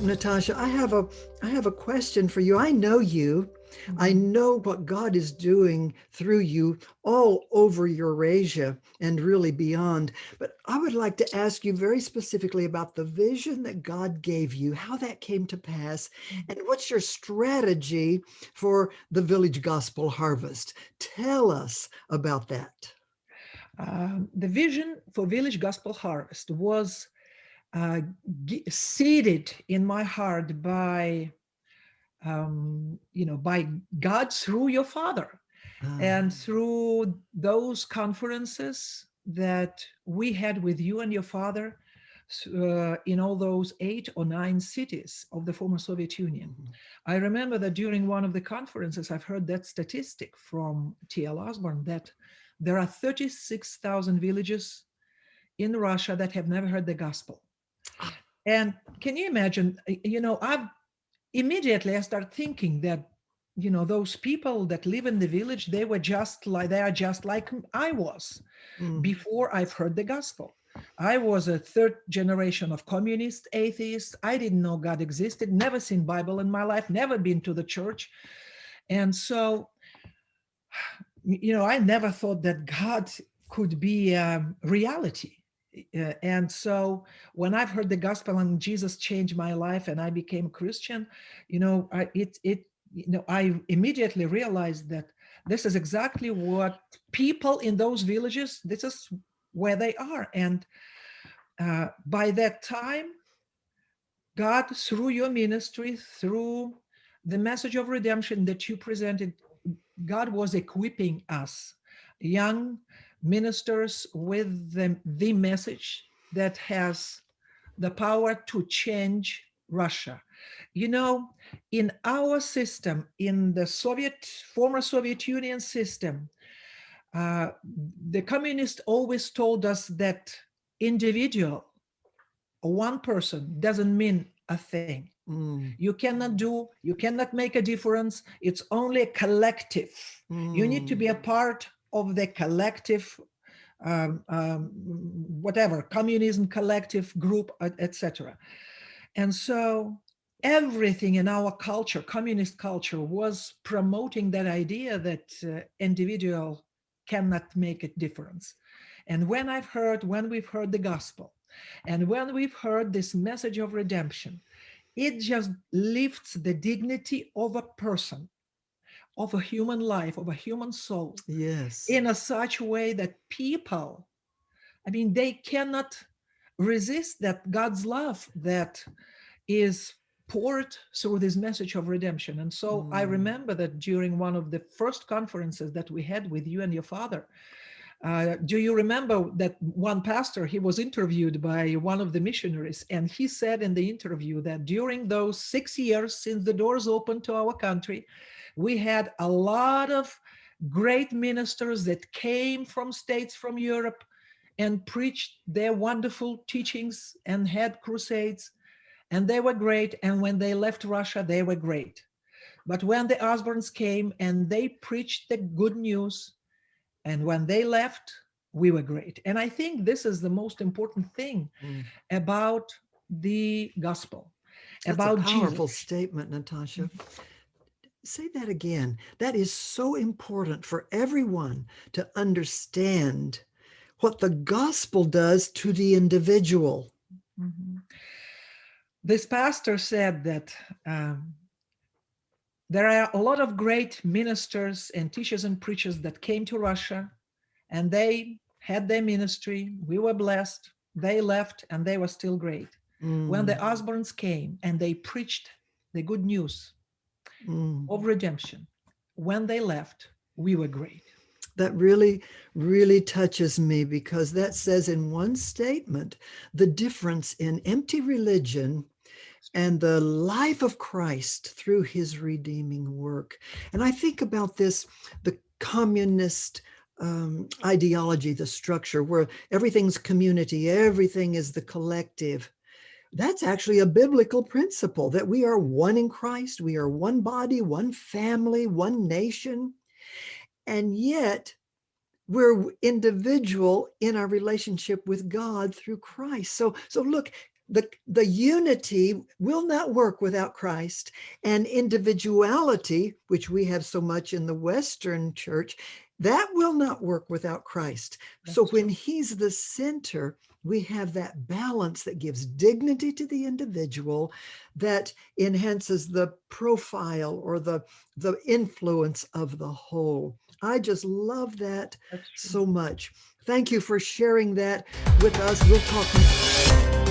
Natasha, I have a question for you. I know you. I Mhm. know what God is doing through you all over Eurasia and really beyond. But I would like to ask you very specifically about the vision that God gave you, how that came to pass, and what's your strategy for the Village Gospel Harvest. Tell us about that. The vision for Village Gospel Harvest was uh, seeded in my heart by God through your father, Ah, and through those conferences that we had with you and your father in all those 8 or 9 cities of the former Soviet Union. mhm. I remember that during one of the conferences, I've heard that statistic from T.L. Osborne that there are 36,000 villages in Russia that have never heard the gospel. And can you imagine? I've immediately I start thinking that those people that live in the village, they are just like I was Mm. before I've heard the gospel. I was a third generation of communist atheists. I didn't know God existed, never seen Bible in my life, never been to the church. And so I never thought that God could be reality. And so when I've heard the gospel and Jesus changed my life and I became a Christian, I immediately realized that this is exactly what people in those villages, this is where they are. And by that time, God, through your ministry, through the message of redemption that you presented, God was equipping us, young ministers, with the message that has the power to change Russia. In our system, in the former Soviet Union system, uh, the communists always told us that individual, one person, doesn't mean a thing. Mm. You cannot make a difference. It's only a collective. You need to Mm. be a part of the collective, whatever, communism collective group, etc. And so everything in our culture, communist culture, was promoting that idea that individual cannot make a difference. And when we've heard the gospel, and when we've heard this message of redemption, it just lifts the dignity of a person, of a human life, of a human soul, Yes. in a such way that people, they cannot resist that God's love that is poured through this message of redemption. And so I Mm. remember that during one of the first conferences that we had with you and your father, do you remember that one pastor, he was interviewed by one of the missionaries, and he said in the interview that during those 6 years since the doors opened to our country, we had a lot of great ministers that came from states from Europe and preached their wonderful teachings and had crusades, and they were great. And when they left Russia, they were great. But when the Osbornes came and they preached the good news, and when they left, we were great. And I think this is the most important thing Mm. about the gospel, That's a about Jesus. powerful statement, Natasha. Say that again. That is so important for everyone to understand what the gospel does to the individual. Mhm. This pastor said that there are a lot of great ministers and teachers and preachers that came to Russia, and they had their ministry. We were blessed. They left and they were still great. When the Mm. Osbornes came and they preached the good news Mm. of redemption, when they left, we were great. That really, really touches me because that says in one statement the difference in empty religion It's true. and the life of Christ through his redeeming work. And I think about this, the communist ideology, the structure where everything's community, everything is the collective. That's actually a biblical principle that we are one in Christ, we are one body, one family, one nation. And yet, we're individual in our relationship with God through Christ. So look, the unity will not work without Christ, and individuality, which we have so much in the Western church, that will not work without Christ. So That's when true. he's the center, we have that balance that gives dignity to the individual, that enhances the profile or the influence of the whole. I just love that That's true. so much. Thank you for sharing that with us. We'll talk